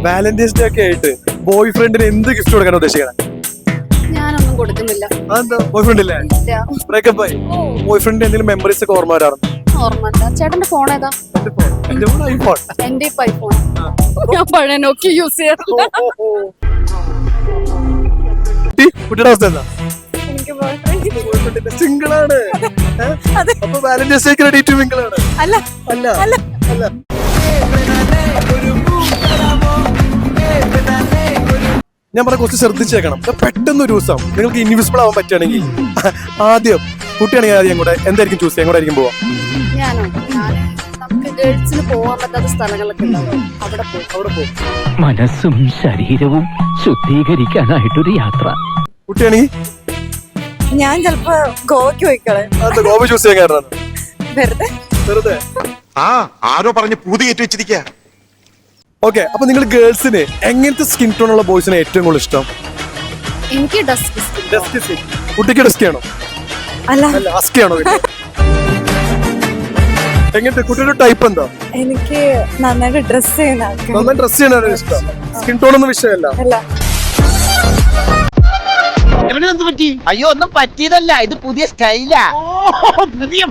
Valentine's day ഒക്കെ ആയിട്ട് boy ഫ്രണ്ടിന് എന്ത് ഗിഫ്റ്റ് കൊടുക്കാൻ ഉദ്ദേശിക്കണം? ഞാനൊന്നും കൊടുക്കുന്നില്ല. ബോയ് ഫ്രണ്ട് ഇല്ലേ? ബ്രേക്കപ്പ് ആയി. ബോയ് ഫ്രണ്ടിന്റെ എന്തെങ്കിലും മെമ്മറീസ് ഒക്കെ ഓർമ്മ വരാറുണ്ട്? ഓർമ്മ. ചേട്ടന്റെ ഫോൺ ഏതാ? എന്റെ ഫോൺ ഐഫോൺ. എന്റെ ഇപ്പൊ ഐഫോൺ. ഞാൻ പഴയ നോക്കി യൂസ് ചെയ്യാറില്ല. കുട്ടിയുടെ അവസ്ഥ എന്താ? എനിക്ക് ബോയ്ഫ്രണ്ട് സിംഗിൾ ആണ്. അപ്പൊ വാലന്റൈൻസ് ഡേക്ക് റെഡി ടു മിംഗിൾ ആണ്? അല്ല അല്ല അല്ല അല്ല. ഞാൻ പറഞ്ഞ കുറച്ച് ശ്രദ്ധിച്ചേക്കണം. പെട്ടെന്ന് ഒരു ദിവസം നിങ്ങൾക്ക് ഇൻവിസിബിൾ ആവാൻ പറ്റുകയാണെങ്കിൽ ആദ്യം കുട്ടിയാണെങ്കിൽ ആദ്യം കൂടെ എന്തായിരിക്കും ചൂസ് ചെയ്യാൻ? കൂടെ ആയിരിക്കും പോവാം? ഞാനോ? നമുക്ക് ഗേൾസിന് പോവാൻ പറ്റാത്ത സ്ഥലങ്ങളൊക്കെ ഉണ്ടാവും, അവിടെ പോകും. മനസ്സും ശരീരവും ശുദ്ധീകരിക്കാനായിട്ടൊരു യാത്ര. കുട്ടിയാണെങ്കിൽ ഞാൻ ചിലപ്പോ ഗോവയ്ക്ക് പോയിക്കളെ. ഗോവ ചൂസ് ചെയ്യാൻ കാരണം വെറുതെ ആരോ പറഞ്ഞ് പൂതി കയറ്റി വെച്ചിരിക്കുക. ഓക്കെ. അപ്പൊ നിങ്ങൾ ഗേൾസിന് എങ്ങനത്തെ സ്കിൻ ടോൺ ഉള്ള ബോയ്സിനെ ഏറ്റവും കൂടുതൽ ഇഷ്ടം? എനിക്ക് ഡസ്കി. കുട്ടിക്ക് ഡസ്കി ആണോ? അല്ല അല്ല ഹസ്കി ആണോ? എങ്ങനത്തെ കുട്ടിയുടെ ടൈപ്പ് എന്താ? എനിക്ക് നന്നായിട്ട് ഡ്രസ് ചെയ്യുന്ന നന്നായി ഡ്രസ് ചെയ്യാനാണ് ഇഷ്ടം. സ്കിൻ ടോൺ ഒന്നും വിഷയമല്ല. അയ്യോ ഒന്നും പറ്റിയതല്ല, ഇത് പുതിയ സ്റ്റൈലാ. പുതിയ